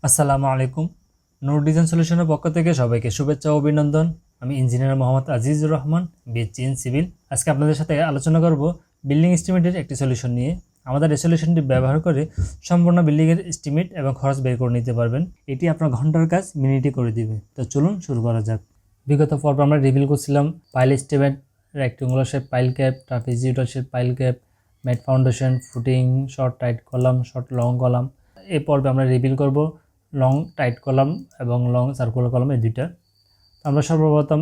আসসালামু আলাইকুম। নূর ডিজাইন সলিউশনের পক্ষ থেকে সবাইকে শুভেচ্ছা ও অভিনন্দন। আমি engineer Mohammad Azizur Rahman, BSc in civil. আজকে আপনাদের সাথে আলোচনা করব বিল্ডিং এস্টিমেটের একটি সলিউশন নিয়ে। আমাদের এই সলিউশনটি ব্যবহার করে সম্পূর্ণ বিল্ডিংয়ের এস্টিমেট এবং খরচ বের করে নিতে পারবেন। এটি আপনার ঘন্টার কাজ মিনিটে করে দিবে। তো চলুন শুরু করা যাক। বিগত পর্বে আমরা রিভিল করছিলাম pile estimate, rectangular shape pile cap, trapezoidal shape pile cap, mat foundation, footing, short tied column, short long column. এই পর্বে আমরা রিভিল করব লং টাইট কলাম এবং লং সার্কুলার কলাম, এই দুইটা। আমরা সর্বপ্রথম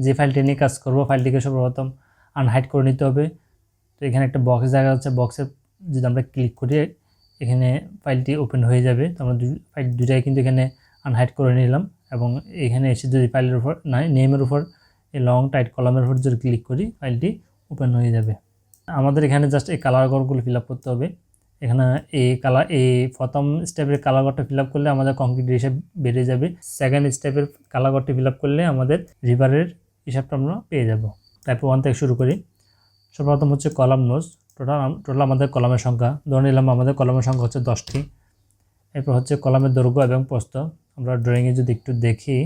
যে ফাইলটি নিয়ে কাজ করব, ফাইলটিকে সর্বপ্রথম আনহাইড করে নিতে হবে। তো এখানে একটা বক্স দেখা যাচ্ছে, বক্সে যদি আমরা ক্লিক করি এখানে ফাইলটি ওপেন হয়ে যাবে। তো আমরা ফাইল দুটাই কিন্তু এখানে আনহাইড করে নিলাম এবং এখানে এসে যদি ফাইলের উপর নেমের উপর এই লং টাইট কলামের উপর যদি ক্লিক করি ফাইলটি ওপেন হয়ে যাবে। আমাদের এখানে জাস্ট এই কালার ঘরগুলো ফিল আপ করতে হবে। এখানে এই প্রথম স্টেপের কালার ঘরটা ফিল আপ করলে আমাদের কংক্রিট হিসাব বেড়ে যাবে। সেকেন্ড স্টেপের কালার ঘরটি ফিল আপ করলে আমাদের রিভারের হিসাবটা আমরা পেয়ে যাব। তারপর 1 থেকে শুরু করি। সর্বপ্রথম হচ্ছে কলাম নোজ। টোটাল আমাদের কলামের সংখ্যা ধরে নিলাম, আমাদের কলামের সংখ্যা হচ্ছে 10টি। এরপর হচ্ছে কলামের দৈর্ঘ্য এবং প্রস্থ। আমরা ড্রয়িংয়ে যদি একটু দেখি,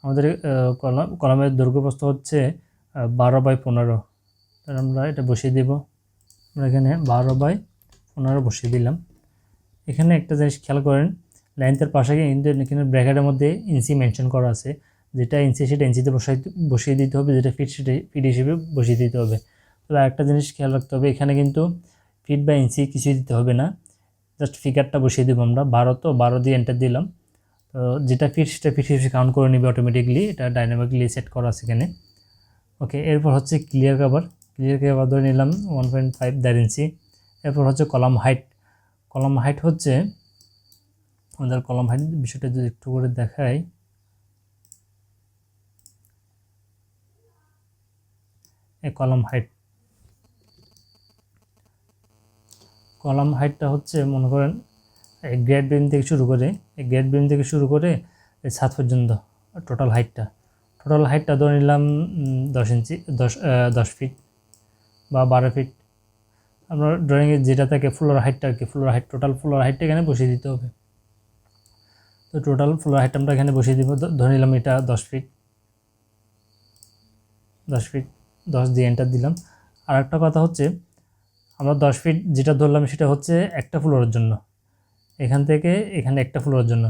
আমাদের কলামের দৈর্ঘ্য প্রস্থ হচ্ছে 12/15। তাহলে আমরা এটা বসিয়ে দেব। আমরা এখানে 12/15 বসিয়ে দিলাম। এখানে একটা জিনিস খেয়াল করেন, লাইনটার পাশে কিন্তু এখানে ব্র্যাকেটের মধ্যে ইঞ্চি মেনশন করা আছে। যেটা ইঞ্চি সেটা ইঞ্চিতে বসিয়ে দিতে হবে, যেটা ফিট সেটা ফিট হিসেবে বসিয়ে দিতে হবে। তবে আরেকটা জিনিস খেয়াল রাখতে হবে, এখানে কিন্তু ফিট বা ইঞ্চি কিছুই দিতে হবে না, জাস্ট ফিগারটা বসিয়ে দেবো আমরা। 12, তো 12 দিয়ে এন্টার দিলাম। তো যেটা ফিট সেটা ফিট হিসেবে কাউন্ট করে নেবে অটোমেটিকলি, এটা ডাইনামিকলি সেট করা আছে এখানে। ওকে, এরপর হচ্ছে ক্লিয়ার কভার ধরে নিলাম 1.5 ইঞ্চি। এরপর হচ্ছে কলাম হাইট হচ্ছে আমাদের কলাম হাইট বিষয়টা যদি একটু করে দেখাই, এই কলাম হাইটটা হচ্ছে মনে করেন এই গ্রেড বিম থেকে শুরু করে এই ছাদ পর্যন্ত টোটাল হাইটটা ধরে নিলাম 10 ইঞ্চি, 10 ফিট বা 12 ফিট। আমরা ড্রয়িংয়ে যেটা থাকে ফ্লোর হাইটটা আর কি, টোটাল ফ্লোর হাইটটা এখানে বসিয়ে দিতে হবে। তো টোটাল ফ্লোর হাইট আমরা এখানে বসিয়ে দিব। ধরে নিলাম এটা 10 ফিট, 10 দিয়ে এন্টার দিলাম। আর একটা কথা হচ্ছে, আমরা 10 ফিট যেটা ধরলাম সেটা হচ্ছে একটা ফ্লোরের জন্য, এখান থেকে এখানে একটা ফ্লোরের জন্য।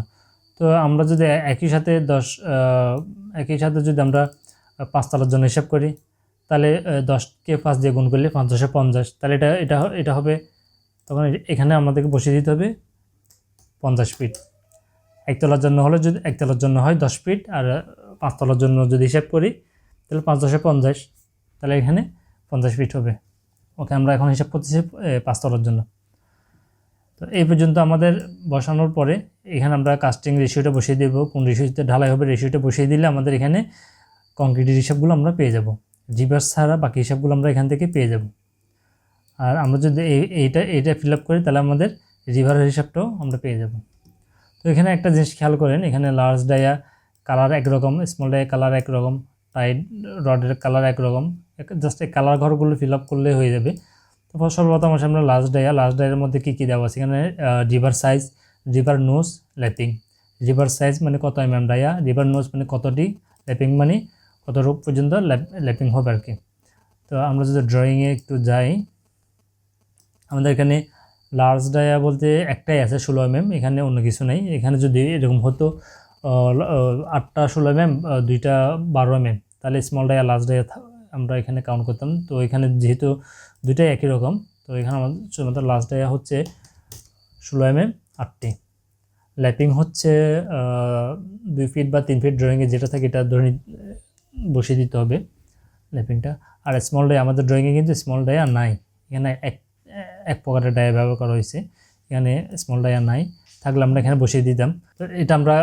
তো আমরা যদি একই সাথে যদি আমরা 5 তলার জন্য হিসাব করি, তাহলে 10কে 5 দিয়ে গুণ করলে 5 × 50, তাহলে এটা হবে। তখন এখানে আমাদেরকে বসিয়ে দিতে হবে 50 ফিট। একতলার জন্য হয় 10 ফিট, আর 5 তলার জন্য যদি হিসাব করি তাহলে 5 × 50, তাহলে এখানে 50 ফিট হবে। ওকে, আমরা এখন হিসাব করতেছি 5 তলার জন্য। তো এই পর্যন্ত আমাদের বসানোর পরে এখানে আমরা কাস্টিং রেশিওটা বসিয়ে দেবো, কোন রেশিওতে ঢালাই হবে রেশিওটা বসিয়ে দিলে আমাদের এখানে কংক্রিটের হিসাবগুলো আমরা পেয়ে যাব। রিভার্স ছাড়া বাকি হিসাবগুলো আমরা এখান থেকে পেয়ে যাব। আর আমরা যদি এইটা ফিল আপ করি তাহলে আমাদের রিভারের হিসাবটাও আমরা পেয়ে যাব। তো এখানে একটা জিনিস খেয়াল করেন, এখানে লার্জ ডায়া কালার একরকম, স্মল ডায়া কালার একরকম, টাইট রডের কালার একরকম। জাস্ট এই কালার ঘরগুলো ফিল আপ করলে হয়ে যাবে। তো সর্বপ্রথম আসে আমরা লার্জ ডায়ার মধ্যে কী দেওয়া আছে এখানে, river size, river nose, lapping. River size মানে কত ডায়া, রিভার নোজ মানে কতটি, ল্যাপিং মানে কত রূপ পর্যন্ত ল্যাপিং হবে আর কি। তো আমরা যদি ড্রয়িংয়ে একটু যাই, আমাদের এখানে লার্জ ডায়া বলতে একটাই আছে 16 mm, এখানে অন্য কিছু নেই। এখানে যদি এরকম হতো 8টা 16 mm, 2টা 12 mm, তাহলে স্মল ডায়া লার্জ ডায়া আমরা এখানে কাউন্ট করতাম। তো এখানে যেহেতু দুইটাই একই রকম, তো এখানে আমাদের লার্জ ডায়া হচ্ছে 16 mm 8টি। ল্যাপিং হচ্ছে 2 ফিট বা 3 ফিট, ড্রয়িংয়ে যেটা থাকে এটা ধরে বসিয়ে দিতে হবে ল্যাপিংটা। আর স্মল ডায়া আমাদের ড্রয়িংয়ে কিন্তু স্মল ডায়া নাই, এখানে এক প্রকারের ডায়া ব্যবহার করা হয়েছে, এখানে স্মল ডায়া নাই, থাকলে আমরা এখানে বসিয়ে দিতাম। তো এটা আমরা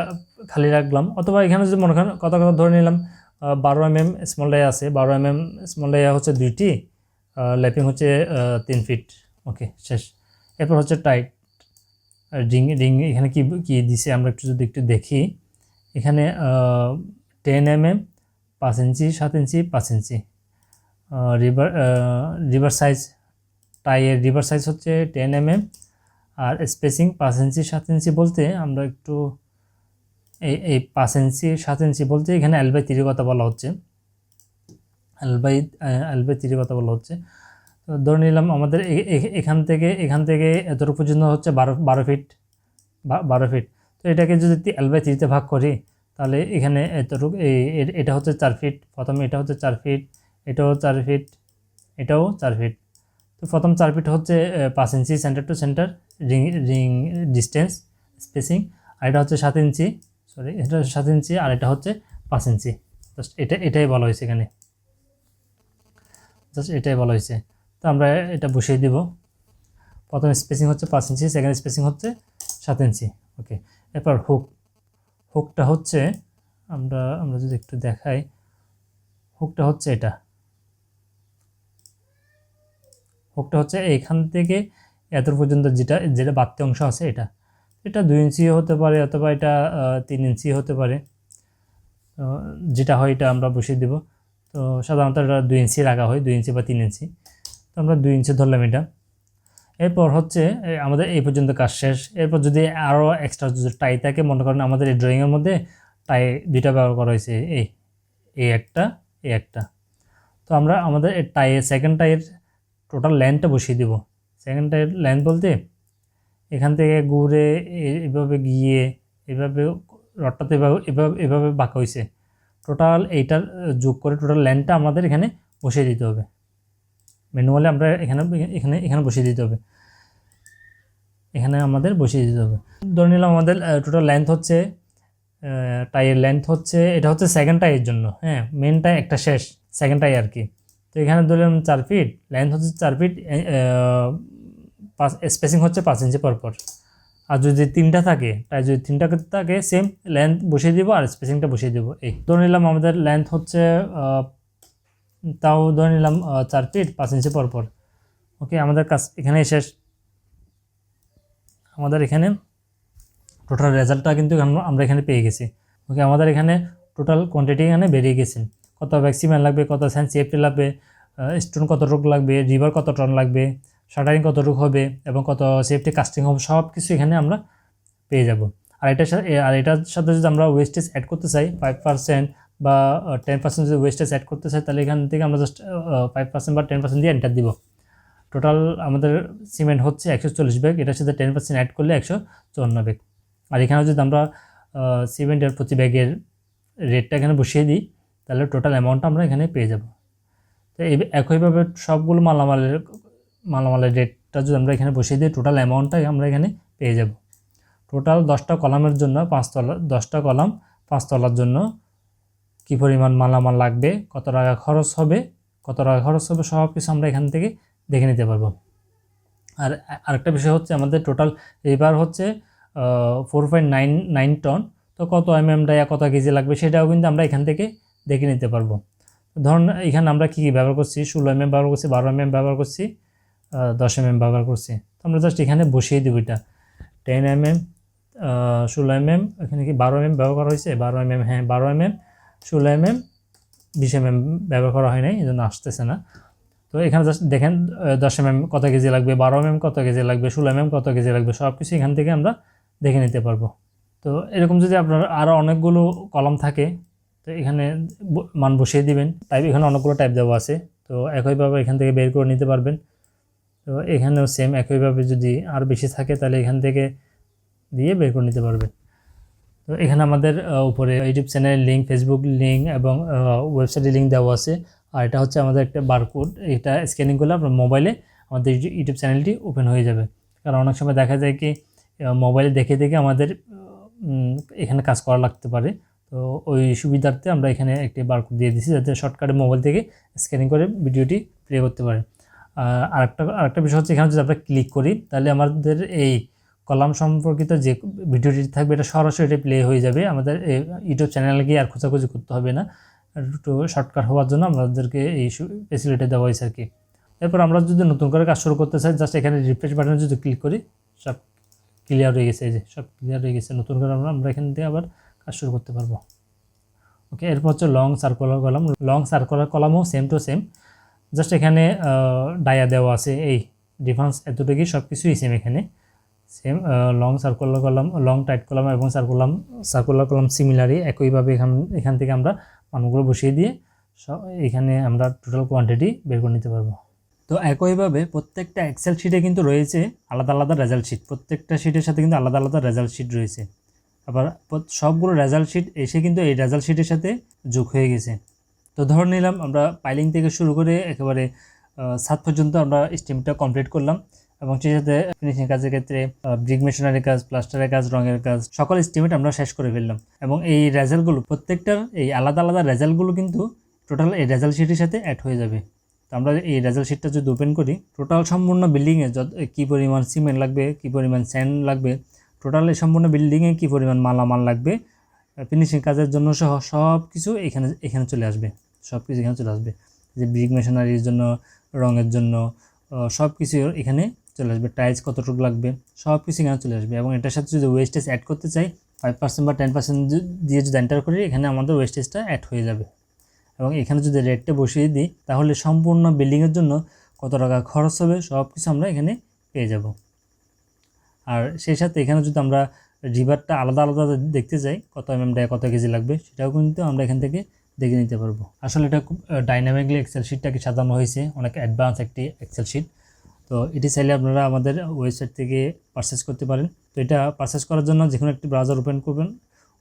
খালি রাখলাম। অথবা এখানে যদি মনে করেন কথা ধরে নিলাম 12 mm স্মল ডায়া আছে, 12 mm স্মল ডায়া হচ্ছে 2টি, ল্যাপিং হচ্ছে 3 ফিট। ওকে, শেষ। এরপর হচ্ছে টাইট রিং এখানে কি দিছে আমরা যদি একটু দেখি, এখানে 10 mm 5 ইঞ্চি, 7 ইঞ্চি, 5 ইঞ্চি। রিভার সাইজ, টাইয়ের রিভার সাইজ হচ্ছে 10 mm, আর স্পেসিং 5 ইঞ্চি 7 ইঞ্চি বলতে আমরা একটু এই 5 ইঞ্চি 7 ইঞ্চি বলতে এখানে L/3 কথা বলা হচ্ছে, L/3 কথা বলা হচ্ছে। তো ধরে নিলাম আমাদের এখান থেকে এতটুকু পর্যন্ত হচ্ছে 12 ফিট, 12 ফিট। তো এটাকে যদি L/3 ভাগ করি তাহলে এখানে এতটুকু এটা হচ্ছে 4 ফিট, প্রথমে এটা হচ্ছে 4 ফিট, এটাও 4 ফিট, এটাও 4 ফিট। তো প্রথম 4 ফিট হচ্ছে 5 inch centre to centre ring distance spacing, আর এটা হচ্ছে 7 ইঞ্চি, সরি এটা 7 ইঞ্চি, আর এটা হচ্ছে 5 ইঞ্চি। জাস্ট এটাই বলা হয়েছে এখানে, জাস্ট এটাই বলা হয়েছে। তো আমরা এটা বসিয়ে দিব। প্রথম স্পেসিং হচ্ছে 5 ইঞ্চি, সেকেন্ড স্পেসিং হচ্ছে 7 ইঞ্চি। ওকে, এরপর হুকটা হচ্ছে আমরা যদি একটু দেখাই, হুকটা হচ্ছে এটা, হুকটা হচ্ছে এইখান থেকে এত পর্যন্ত যেটা বাড়তি অংশ আছে এটা 2 ইঞ্চিও হতে পারে, অথবা এটা 3 ইঞ্চি হতে পারে। তো যেটা হয় এটা আমরা বসিয়ে দেব। তো সাধারণত এটা 2 ইঞ্চি রাখা হয়, 2 ইঞ্চি বা 3 ইঞ্চি। তো আমরা 2 ইঞ্চি ধরলাম এটা। এরপর হচ্ছে আমাদের এই পর্যন্ত কাজ শেষ। এরপর যদি আরও এক্সট্রা যদি টাই থাকে, মনে করেন আমাদের এই ড্রয়িংয়ের মধ্যে টাই 2টা ব্যবহার করা হয়েছে, এই একটা। তো আমরা আমাদের এই সেকেন্ড টাইয়ের টোটাল লেন্থটা বসিয়ে দেব। সেকেন্ড টাইয়ের লেন্থ বলতে এখান থেকে ঘুরে এভাবে গিয়ে এভাবে রডটাতে এভাবে বাঁকা হয়েছে, টোটাল এইটার যোগ করে টোটাল লেন্থটা আমাদের এখানে বসিয়ে দিতে হবে। ম্যানুয়ালি আমরা এখানে বসিয়ে দিতে হবে, এখানে আমাদের বসিয়ে দিতে হবে। ধরে নিলাম আমাদের টোটাল লেন্থ হচ্ছে, টাইয়ের লেন্থ হচ্ছে, এটা হচ্ছে সেকেন্ড টাইয়ের জন্য, হ্যাঁ মেন টাই একটা শেষ, সেকেন্ড টাই আর কি। তো এখানে ধরলাম 4 ফিট, লেন্থ হচ্ছে 4 ফিট, স্পেসিং হচ্ছে 5 ইঞ্চি পরপর। আর যদি 3টা থাকে, তাই যদি 3টা থাকে সেম লেন্থ বসিয়ে দিব আর স্পেসিংটা বসিয়ে দেবো। এই ধরে নিলাম আমাদের লেন্থ হচ্ছে তাও ধরে নিলাম 4 ফিট 5 ইঞ্চি পরপর। ওকে, আমাদের কাজ এখানে শেষ। আমাদের এখানে টোটাল রেজাল্টটা কিন্তু আমরা এখানে পেয়ে গেছি। ওকে, আমাদের এখানে টোটাল কোয়ান্টিটি এখানে বেরিয়ে গেছে। কত ভ্যাক্সিম্যান লাগবে, কত সেফটি লাগবে, স্টোন কতটুকু লাগবে, রিভার কত টন লাগবে, শাটারিং কতটুকু হবে এবং কত সেফটি কাস্টিং হবে, সব কিছু এখানে আমরা পেয়ে যাব। আর এটার সাথে যদি আমরা ওয়েস্টেজ অ্যাড করতে চাই 5% বা 10% যদি ওয়েস্টেজ অ্যাড করতে চাই, তাহলে এখান থেকে আমরা জাস্ট 5% বা 10% দিয়ে এন্টার দিব। টোটাল আমাদের সিমেন্ট হচ্ছে 140 ব্যাগ, এটার সাথে 10% অ্যাড করলে 154 ব্যাগ। আর এখানে যদি আমরা সিমেন্টের প্রতি ব্যাগের রেটটা এখানে বসিয়ে দিই, তাহলে টোটাল অ্যামাউন্টটা আমরা এখানে পেয়ে যাব। তো একইভাবে সবগুলো মালামালের রেটটা যদি আমরা এখানে বসিয়ে দিই, টোটাল অ্যামাউন্টটাই আমরা এখানে পেয়ে যাব। টোটাল 10টা কলামের জন্য 10টা কলাম 5 তলার জন্য কী পরিমাণ মালামাল লাগবে, কত টাকা খরচ হবে সব কিছু আমরা এখান থেকে দেখে নিতে পারবো। আর আরেকটা বিষয় হচ্ছে আমাদের টোটাল এবার হচ্ছে 4.99 টন। তো কত ডায়া কত কেজি লাগবে সেটাও কিন্তু আমরা এখান থেকে দেখে নিতে পারবো। ধরুন এখানে আমরা কী ব্যবহার করছি, 16 ব্যবহার করছি, 12 ব্যবহার করছি, 10 ব্যবহার করছি। তো আমরা জাস্ট এখানে বসিয়ে দেবো এটা 10 16 এখানে কি 12 ব্যবহার করা হয়েছে, 12 হ্যাঁ 12 16 20 ব্যবহার করা হয় নাই, এই জন্য আসতেছে না। তো এখানে জাস্ট দেখেন 10 কত কেজি লাগবে, 12 কত কেজি লাগবে, 16 কত কেজি লাগবে, সব কিছু এখান থেকে আমরা দেখে নিতে পারবো। তো এরকম যদি আপনার আরও অনেকগুলো কলম থাকে, তো এখানে মান বসিয়ে দিবেন। টাইপ এখানে অনেকগুলো টাইপ দেওয়া আছে, তো একইভাবে এখান থেকে বের করে নিতে পারবেন। তো এখানেও সেম একইভাবে যদি আর বেশি থাকে তাহলে এখান থেকে দিয়ে বের করে নিতে পারবেন। তো এখানে আমাদের উপরে ইউটিউব চ্যানেলের লিঙ্ক, ফেসবুক লিঙ্ক এবং ওয়েবসাইটের লিঙ্ক দেওয়া আছে। আর এটা হচ্ছে আমাদের একটা বারকোড, এটা স্ক্যানিং করলে আপনার মোবাইলে আমাদের ইউটিউব চ্যানেলটি ওপেন হয়ে যাবে। কারণ অনেক সময় দেখা যায় কি মোবাইলে দেখে আমাদের এখানে কাজ করা লাগতে পারে। তো ওই সুবিধার্থে আমরা এখানে একটি বারকোড দিয়ে দিচ্ছি, যাতে শর্টকাটে মোবাইল থেকে স্ক্যানিং করে ভিডিওটি প্লে করতে পারেন। আরেকটা বিষয় হচ্ছে, এখানে যদি আমরা ক্লিক করি তাহলে আমাদের এই কলাম সম্পর্কিত যে ভিডিওটি থাকবে এটা সরাসরি প্লে হয়ে যাবে। আমাদের ইউটিউব চ্যানেলে গিয়ে আর খোঁজাখুঁজি করতে হবে না। একটু শর্টকাট হওয়ার জন্য আমাদেরকে এই ফেসিলিটি দেওয়া হয়েছে আর কি। এরপর আমরা যদি নতুন করে কাজ শুরু করতে চাই, জাস্ট এখানে রিফ্রেশ বাটনে যদি ক্লিক করি, সব ক্লিয়ার হয়ে গেছে, এই যে সব ক্লিয়ার হয়ে গেছে। নতুন করে আমরা এখান থেকে আবার কাজ শুরু করতে পারবো। ওকে, এরপর হচ্ছে long circular column. Long circular কলামও সেম টু সেম। জাস্ট এখানে ডায়া দেওয়া আছে, এই ডিফারেন্স এতটুকুই, সব কিছুই সেম এখানে same. Long circular column, long tied column এবং সার্কুলার কলাম সিমিলারই একইভাবে এখান থেকে আমরা মানগুলো বসিয়ে দিয়ে এখানে আমরা টোটাল কোয়ান্টিটি বের করে নিতে পারবো। তো একইভাবে প্রত্যেকটা এক্সেল শিটে কিন্তু রয়েছে আলাদা আলাদা রেজাল্ট শিট, প্রত্যেকটা শিটের সাথে কিন্তু আলাদা আলাদা রেজাল্ট শিট রয়েছে। আবার সবগুলো রেজাল্ট শিট এসে কিন্তু এই রেজাল্ট শিটের সাথে যোগ হয়ে গেছে। তো ধরে নিলাম আমরা পাইলিং থেকে শুরু করে একেবারে ছাদ পর্যন্ত আমরা স্টিমটা কমপ্লিট করলাম, এবং সেই সাথে ফিনিশিং কাজের ক্ষেত্রে ব্রিক মেশিনারি কাজ, প্লাস্টারের কাজ, রঙের কাজ, সকল এস্টিমেট আমরা শেষ করে ফেললাম। এবং এই রেজাল্টগুলো প্রত্যেকটার এই আলাদা আলাদা রেজাল্টগুলো কিন্তু টোটাল এই রেজাল্ট শিটের সাথে অ্যাড হয়ে যাবে। তো আমরা এই রেজাল্ট শিটটা যদি ওপেন করি, টোটাল সম্পূর্ণ বিল্ডিংয়ে কী পরিমাণ সিমেন্ট লাগবে, কী পরিমাণ স্যান্ড লাগবে, টোটাল এই সম্পূর্ণ বিল্ডিংয়ে কী পরিমাণ মালামাল লাগবে, ফিনিশিং কাজের জন্য সহ সব কিছু এখানে চলে আসবে, সব কিছু এখানে চলে আসবে। যে ব্রিক মেশিনারির জন্য, রঙের জন্য, সব কিছু এখানে চলে আসবে। টাইলস কতটুকু লাগবে সব কিছু এখানে চলে আসবে। এবং এটার সাথে যদি ওয়েস্টেজ অ্যাড করতে চাই 5% বা 10% দিয়ে যদি এন্টার করি, এখানে আমাদের ওয়েস্টেজটা অ্যাড হয়ে যাবে। এবং এখানে যদি রেটটা বসিয়ে দিই, তাহলে সম্পূর্ণ বিল্ডিংয়ের জন্য কত টাকা খরচ হবে সব কিছু আমরা এখানে পেয়ে যাব। আর সেই সাথে এখানে যদি আমরা রিভারটা আলাদা আলাদা দেখতে চাই, কত ডাই কত কেজি লাগবে, সেটাও কিন্তু আমরা এখান থেকে দেখে নিতে পারবো। আসলে এটা খুব ডাইনামিকলি এক্সেল শিটটাকে সাজানো হয়েছে, অনেক অ্যাডভান্স একটি এক্সেল শিট। তো এটি চাইলে আপনারা আমাদের ওয়েবসাইট থেকে পারচেস করতে পারেন। তো এটা পারচেস করার জন্য যে কোনো একটি ব্রাউজার ওপেন করবেন,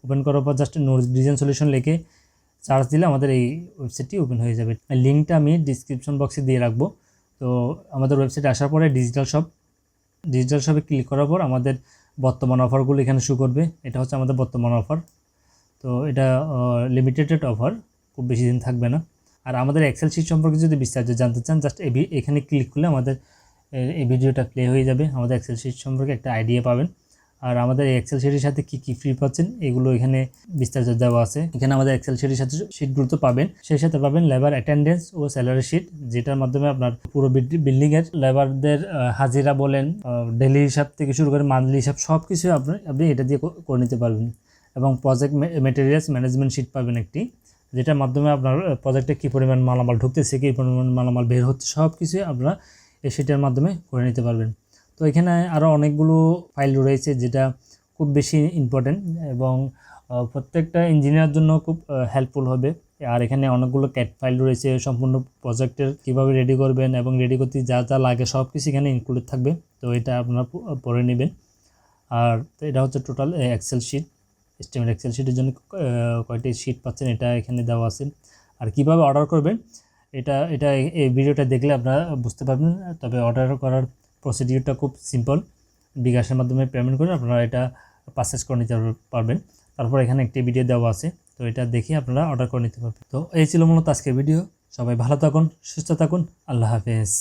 ওপেন করার পর জাস্ট নোটস ডিজাইন সলিউশন লিখে সার্চ দিলে আমাদের এই ওয়েবসাইটটি ওপেন হয়ে যাবে। লিঙ্কটা আমি ডিসক্রিপশন বক্সে দিয়ে রাখবো। তো আমাদের ওয়েবসাইটে আসার পরে ডিজিটাল শপে ক্লিক করার পর আমাদের বর্তমান অফারগুলো এখানে শো করবে। এটা হচ্ছে আমাদের বর্তমান অফার। তো এটা লিমিটেড অফার, খুব বেশি দিন থাকবে না। আর আমাদের এক্সেল শিট সম্পর্কে যদি বিস্তারিত জানতে চান, জাস্ট এখানে ক্লিক করলে আমাদের এই ভিডিওটা প্লে হয়ে যাবে, আমাদের এক্সেল শিট সম্পর্কে একটা আইডিয়া পাবেন। আর আমাদের এই এক্সেল শিটের সাথে কী কী ফ্রি পাচ্ছেন এগুলো এখানে বিস্তারিত দেওয়া আছে। এখানে আমাদের এক্সেল শিটের সাথে শিটগুলো তো পাবেন, সেই সাথে পাবেন লেবার অ্যাটেন্ডেন্স ও স্যালারি শিট, যেটার মাধ্যমে আপনার পুরো বিল্ডিংয়ের লেবারদের হাজিরা বলেন, ডেলি হিসাব থেকে শুরু করে মান্থলি হিসাব সব কিছু আপনি এটা দিয়ে করে নিতে পারবেন। এবং প্রজেক্ট মেটেরিয়ালস ম্যানেজমেন্ট শিট পাবেন একটি, যেটার মাধ্যমে আপনার প্রজেক্টে কী পরিমাণ মালামাল ঢুকতেছে, কী পরিমাণ মালামাল বের হচ্ছে, সব কিছু আপনারা এই শিটের মাধ্যমে করে নিতে পারবেন। তো এখানে আরও অনেকগুলো ফাইল রয়েছে যেটা খুব বেশি ইম্পর্টেন্ট এবং প্রত্যেকটা ইঞ্জিনিয়ারের জন্য খুব হেল্পফুল হবে। আর এখানে অনেকগুলো ক্যাট ফাইল রয়েছে, সম্পূর্ণ প্রজেক্টের কীভাবে রেডি করবেন এবং রেডি করতে যা যা লাগে সব কিছু এখানে ইনক্লুডেড থাকবে। তো এটা আপনারা পড়ে নেবেন। আর এটা হচ্ছে total excel sheet, estimate excel শিটের জন্য কয়টি শিট পাচ্ছেন এটা এখানে দেওয়া আছে। আর কিভাবে অর্ডার করবেন এটা এই ভিডিওটা দেখলে আপনারা বুঝতে পারবেন। তবে অর্ডার করার প্রসিডিউরটা খুব সিম্পল, বিকাশের মাধ্যমে পেমেন্ট করে আপনারা এটা পারচেস করে নিতে পারবেন। তারপর এখানে একটি ভিডিও দেওয়া আছে, তো এটা দেখে আপনারা অর্ডার করে নিতে পারবেন। তো এই ছিল মূলত আজকের ভিডিও। সবাই ভালো থাকুন, সুস্থ থাকুন, আল্লাহ হাফেজ।